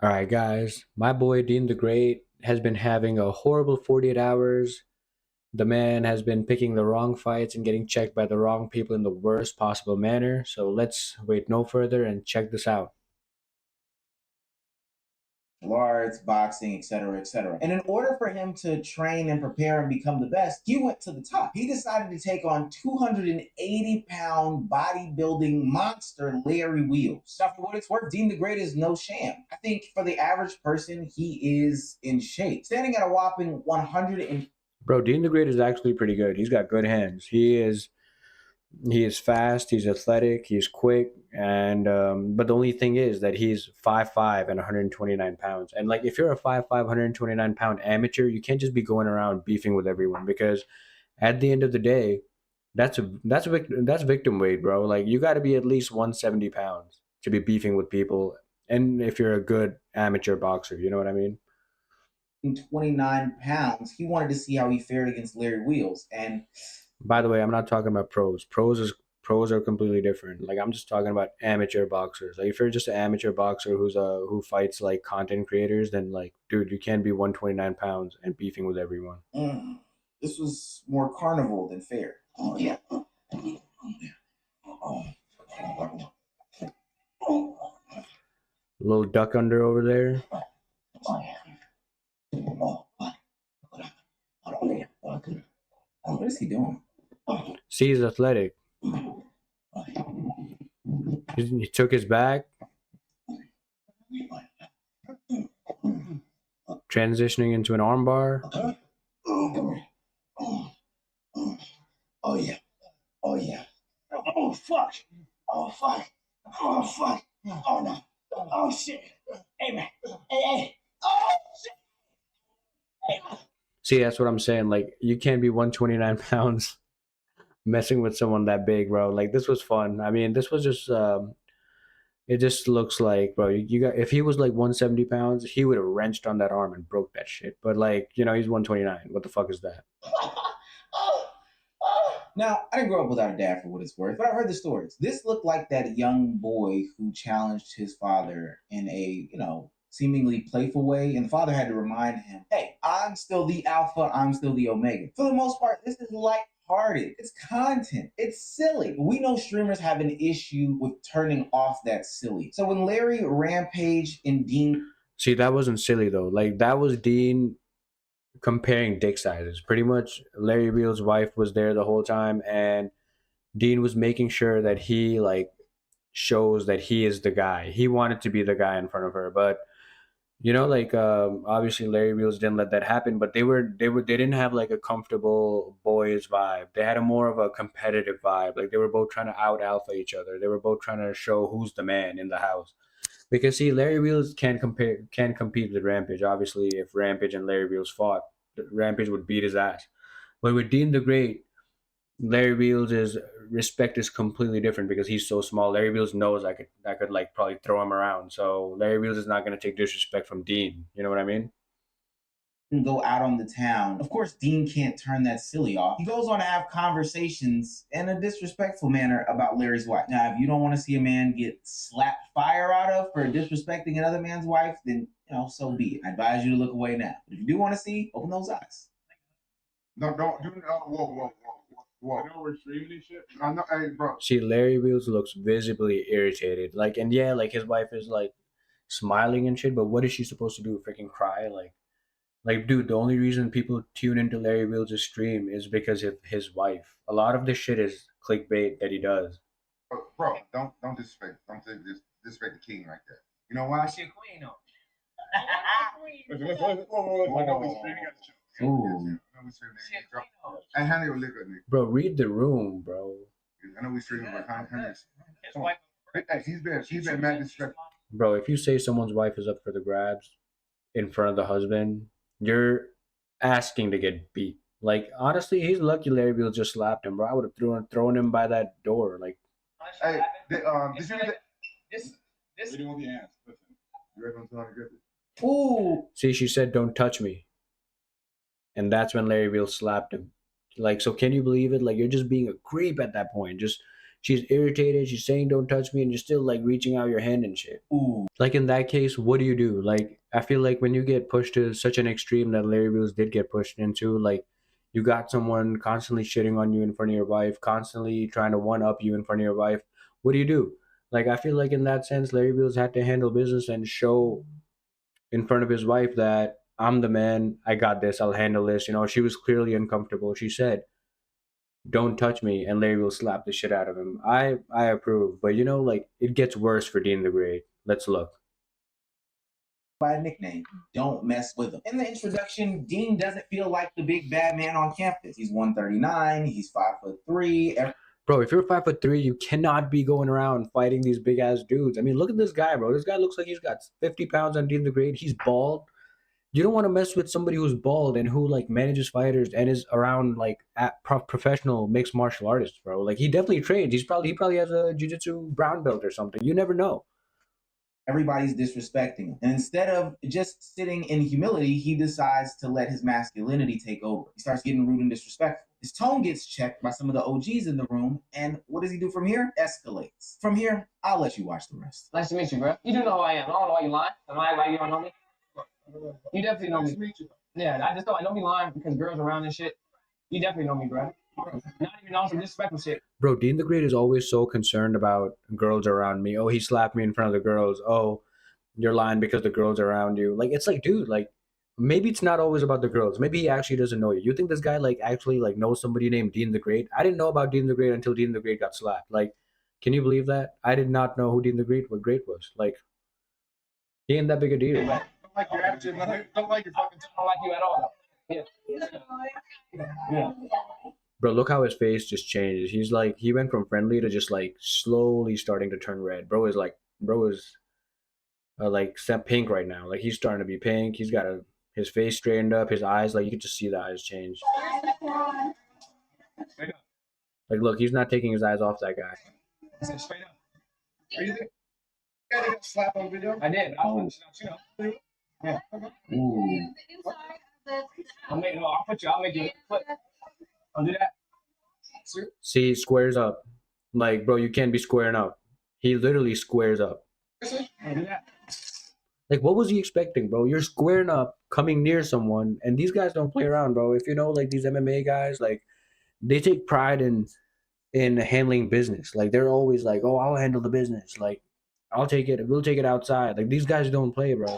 All right, guys. My boy Dean the Great has been having a horrible 48 hours. The man has been picking the wrong fights and getting checked by the wrong people in the worst possible manner. So let's wait no further and check this out. Arts, boxing, etc., etc. And in order for him to train and prepare and become the best, he went to the top. He decided to take on 280-pound bodybuilding monster Larry Wheels. Now, for what it's worth, Dean the Great is no sham. I think for the average person, he is in shape. Standing at a whopping 100 and Bro, Dean the Great is actually pretty good. He's got good hands. He is fast. He's athletic. He's quick. And but the only thing is that he's 5'5" and 129 pounds. And like if you're a 5'5", 129-pound amateur, you can't just be going around beefing with everyone because at the end of the day, that's victim weight, bro. Like you got to be at least 170 pounds to be beefing with people. And if you're a good amateur boxer, you know what I mean? 29 pounds, he wanted to see how he fared against Larry Wheels. And By the way, I'm not talking about pros. Pros are completely different. Like I'm just talking about amateur boxers. Like if you're just an amateur boxer who fights like content creators, then like dude, you can't be 129 pounds and beefing with everyone. This was more carnival than fair. Oh, yeah. Oh, Little duck under over there. what is he doing? See, he's athletic. He took his back, transitioning into an armbar. Oh yeah. Oh yeah. Oh fuck. Oh fuck. Oh fuck. Oh no. Oh shit. Hey man. Hey hey. Oh shit. Hey man. See, that's what I'm saying. Like you can't be 129 pounds messing with someone that big, bro. Like this was fun. I mean, this was just it just looks like, bro, you got if he was like 170 pounds, he would have wrenched on that arm and broke that shit. But like, he's 129. What the fuck is that? Now, I didn't grow up without a dad for what it's worth, but I heard the stories. This looked like that young boy who challenged his father in a, seemingly playful way. And the father had to remind him, hey, I'm still the alpha, I'm still the omega. For the most part, this is light-hearted. It's content. It's silly. We know streamers have an issue with turning off that silly. So when Larry Rampage and Dean See, that wasn't silly though. Like that was Dean comparing dick sizes. Pretty much Larry Beal's wife was there the whole time and Dean was making sure that he like shows that he is the guy. He wanted to be the guy in front of her, but like obviously Larry Wheels didn't let that happen, but they didn't have like a comfortable boys vibe. They had a more of a competitive vibe. Like they were both trying to out alpha each other. They were both trying to show who's the man in the house. Because see, Larry Wheels can't compete with Rampage. Obviously, if Rampage and Larry Wheels fought, Rampage would beat his ass. But with Dean the Great, Larry Wheels' is respect is completely different because he's so small. Larry Wheels knows I could like probably throw him around. So Larry Wheels is not gonna take disrespect from Dean. You know what I mean? go out on the town. Of course, Dean can't turn that silly off. He goes on to have conversations in a disrespectful manner about Larry's wife. Now, if you don't want to see a man get slapped fire out of for disrespecting another man's wife, then so be it. I advise you to look away now. But if you do want to see, open those eyes. No, don't do whoa, whoa, whoa, whoa. I know we're streaming this shit. I know, hey, bro. See, Larry Wheels looks visibly irritated. Like, and yeah, like his wife is like smiling and shit. But what is she supposed to do? Freaking cry? Like, dude, the only reason people tune into Larry Wheels' stream is because of his wife. A lot of this shit is clickbait that he does. Bro, don't disrespect. Don't disrespect the king like that. You know why? She a queen though. I know we streaming at the show. Ooh. I know we streaming. And Henry will live with me. Bro, read the room, bro. I know we streaming with Henry. Hey, he's been mad disrespectful. Bro, if you say someone's wife is up for the grabs in front of the husband, you're asking to get beat. Like honestly, he's lucky Larry Beal just slapped him, bro. I would have thrown him by that door. Like, hey, this. We don't want the ass. Listen, you ready to get it? ooh. See, she said, "Don't touch me," and that's when Larry Beal slapped him. Like, so can you believe it? Like, you're just being a creep at that point. Just she's irritated, she's saying don't touch me, and you're still like reaching out your hand and shit. Ooh. Like in that case, what do you do? Like I feel like when you get pushed to such an extreme that Larry Wheels did get pushed into, like you got someone constantly shitting on you in front of your wife, constantly trying to one up you in front of your wife. What do you do? Like I feel like in that sense, Larry Wheels had to handle business and show in front of his wife that I'm the man, I got this, I'll handle this. You know, she was clearly uncomfortable. She said, "Don't touch me," and Larry will slap the shit out of him. I approve, but you know, like it gets worse for Dean the Great. Let's look. By a nickname. Don't mess with him. In the introduction, Dean doesn't feel like the big bad man on campus. He's 139, he's 5'3". Bro, if you're 5'3", you cannot be going around fighting these big ass dudes. I mean, look at this guy, bro. This guy looks like he's got 50 pounds on Dean the Great. He's bald. You don't want to mess with somebody who's bald and who like manages fighters and is around like professional mixed martial artists, bro. Like he definitely trains. He probably has a jiu-jitsu brown belt or something. You never know. Everybody's disrespecting him. And instead of just sitting in humility, he decides to let his masculinity take over. He starts getting rude and disrespectful. His tone gets checked by some of the OGs in the room. And what does he do from here? Escalates. From here, I'll let you watch the rest. Nice to meet you, bro. You do know who I am. I don't know why you lying. Am I like you don't know me? You definitely know me. Yeah, I just don't be lying because girls around and shit. You definitely know me, bro. Not even on some disrespectful shit. Bro, Dean the Great is always so concerned about girls around me. Oh, he slapped me in front of the girls. Oh, you're lying because the girls are around you. Like it's like, dude, like maybe it's not always about the girls. Maybe he actually doesn't know you. You think this guy like actually like knows somebody named Dean the Great? I didn't know about Dean the Great until Dean the Great got slapped. Like, can you believe that? I did not know who Dean the Great was. Like, he ain't that big a deal. Don't like your attitude. Don't like your fucking. Don't like you at all. Yeah. Yeah. Bro, look how his face just changes. He's like he went from friendly to just like slowly starting to turn red. Bro is like set pink right now. Like he's starting to be pink. He's got his face straightened up, his eyes like you can just see the eyes change. Like look, he's not taking his eyes off that guy. Straight up. Are you there? Slap on video? I did. I was you know. Yeah. Ooh. I'll put you. I'll make you flip. I'll do that. See, squares up. Like, bro, you can't be squaring up. He literally squares up. I'll do that. Like, what was he expecting, bro? You're squaring up, coming near someone, and these guys don't play around, bro. If you know, like these MMA guys, like they take pride in handling business. Like they're always like, "Oh, I'll handle the business." Like, I'll take it. We'll take it outside. Like these guys don't play, bro.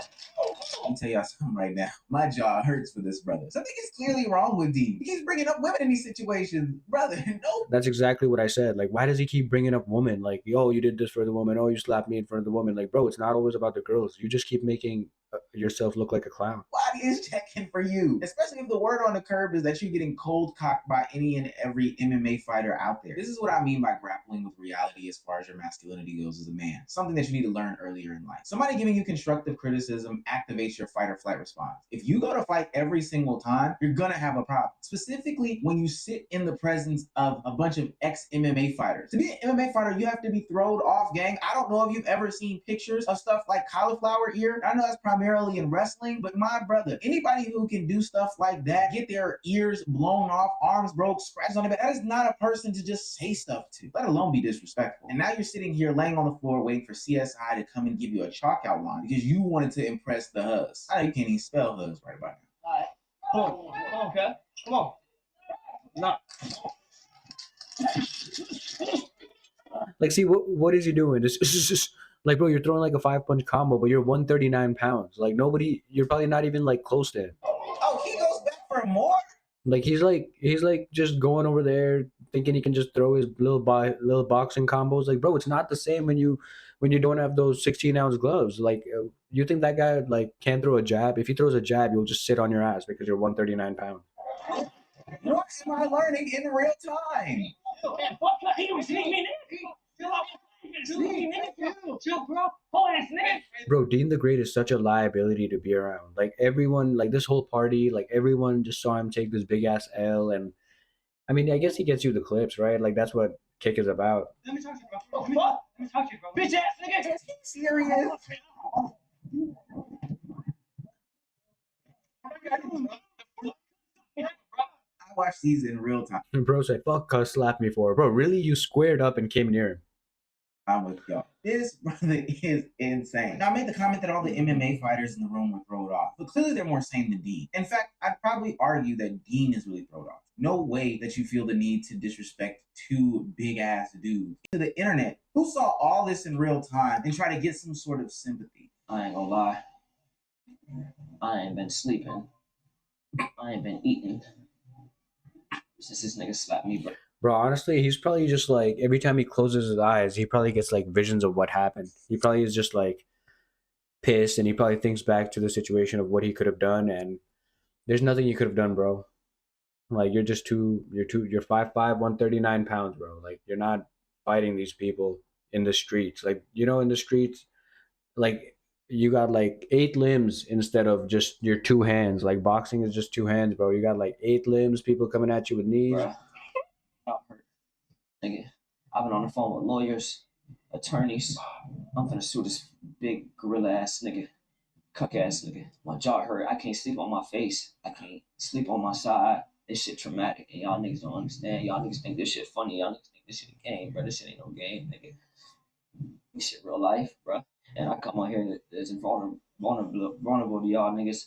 Let me tell y'all something right now. My jaw hurts for this brother. Something is clearly wrong with Dean. He's bringing up women in these situations. Brother, no. That's exactly what I said. Like, why does he keep bringing up women? Like, yo, you did this for the woman. Oh, you slapped me in front of the woman. Like, bro, it's not always about the girls. You just keep making yourself look like a clown. Body is checking for you. Especially if the word on the curb is that you're getting cold cocked by any and every MMA fighter out there. This is what I mean by grappling with reality as far as your masculinity goes as a man. Something that you need to learn earlier in life. Somebody giving you constructive criticism activates your fight or flight response. If you go to fight every single time, you're gonna have a problem. Specifically when you sit in the presence of a bunch of ex-MMA fighters. To be an MMA fighter, you have to be thrown off, gang. I don't know if you've ever seen pictures of stuff like cauliflower ear. I know that's primarily in wrestling, but my brother, anybody who can do stuff like that, get their ears blown off, arms broke, scratches on the back, that is not a person to just say stuff to, let alone be disrespectful. And now you're sitting here laying on the floor waiting for CSI to come and give you a chalk outline because you wanted to impress the huzz. I know you can't even spell huzz right about now. All right. Come on, okay? Come on. No. Like, see, what is he doing? This is just like, bro, you're throwing like a 5-punch combo, but you're 139 pounds. Like, you're probably not even like close to him. Oh, he goes back for more? Like, he's like just going over there thinking he can just throw his little boxing combos. Like, bro, it's not the same when you don't have those 16-ounce gloves. Like, you think that guy like can't throw a jab? If he throws a jab, you'll just sit on your ass because you're 139 pounds. What am I learning in real time? Bro, Dean the Great is such a liability to be around. Like everyone, like this whole party, like everyone just saw him take this big ass L, and I mean, I guess he gets you the clips, right? Like that's what Kick is about. Let me talk to you, bro. What? Let me talk to you, bro. Bitch ass nigga. Is he serious? watch these in real time. And bro said, fuck, cuz slapped me for it. Bro, really? You squared up and came near him. I'm with y'all. This brother is insane. Now, I made the comment that all the MMA fighters in the room were thrown off, but clearly they're more sane than Dean. In fact, I'd probably argue that Dean is really thrown off. No way that you feel the need to disrespect two big ass dudes to the internet who saw all this in real time and try to get some sort of sympathy. I ain't gonna lie. I ain't been sleeping. I ain't been eating since this nigga slapped me, bro. Bro, honestly, he's probably just like, every time he closes his eyes, he probably gets like visions of what happened. He probably is just like pissed, and he probably thinks back to the situation of what he could have done, and there's nothing you could have done, bro. Like, you're 5'5", 139 pounds, bro. Like, you're not fighting these people in the streets. Like, in the streets, like, you got like 8 limbs instead of just your 2 hands. Like, boxing is just 2 hands, bro. You got like 8 limbs, people coming at you with knees. Bruh. Y'all hurt. Nigga, I've been on the phone with lawyers, attorneys. I'm finna sue this big gorilla ass nigga, cuck ass nigga. My jaw hurt. I can't sleep on my face. I can't sleep on my side. This shit traumatic, and y'all niggas don't understand. Y'all niggas think this shit funny. Y'all niggas think this shit a game, bro. This shit ain't no game, nigga. This shit real life, bro. And I come on here that's vulnerable to y'all niggas.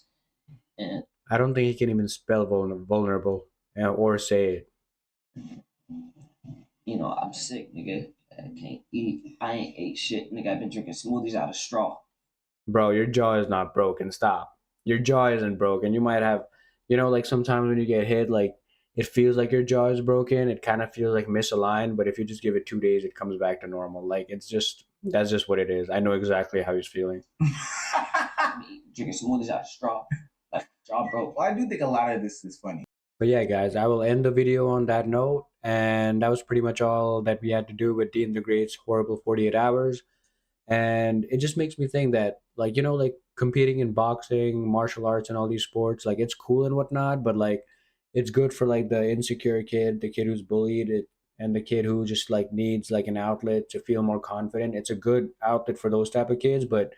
And I don't think he can even spell vulnerable or say it. I'm sick, nigga. I can't eat. I ain't ate shit, nigga. I've been drinking smoothies out of straw. Bro, your jaw is not broken. Stop. Your jaw isn't broken. You might have, like sometimes when you get hit, like it feels like your jaw is broken. It kind of feels like misaligned, but if you just give it 2 days, it comes back to normal. Like, that's just what it is. I know exactly how he's feeling. Drinking smoothies out of straw. Like, jaw broke. Well, I do think a lot of this is funny. But yeah, guys, I will end the video on that note. And that was pretty much all that we had to do with Dean the Great's horrible 48 hours. And it just makes me think that, like, like competing in boxing, martial arts, and all these sports, like, it's cool and whatnot, but like, it's good for like the insecure kid, the kid who's bullied, and the kid who just like needs like an outlet to feel more confident. It's a good outlet for those type of kids, but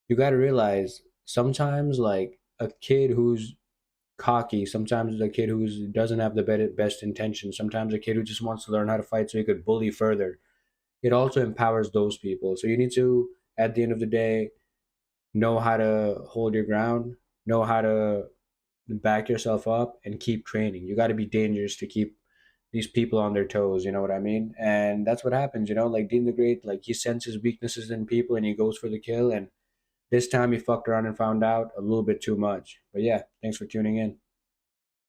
you got to realize sometimes like a kid who's cocky, sometimes a kid who doesn't have the best intentions, sometimes a kid who just wants to learn how to fight so he could bully further. It also empowers those people. So you need to, at the end of the day, know how to hold your ground, know how to back yourself up, and keep training. You got to be dangerous to keep these people on their toes, you know what I mean? And that's what happens, like Dean the Great, like he senses weaknesses in people and he goes for the kill. And this time he fucked around and found out a little bit too much. But yeah, thanks for tuning in.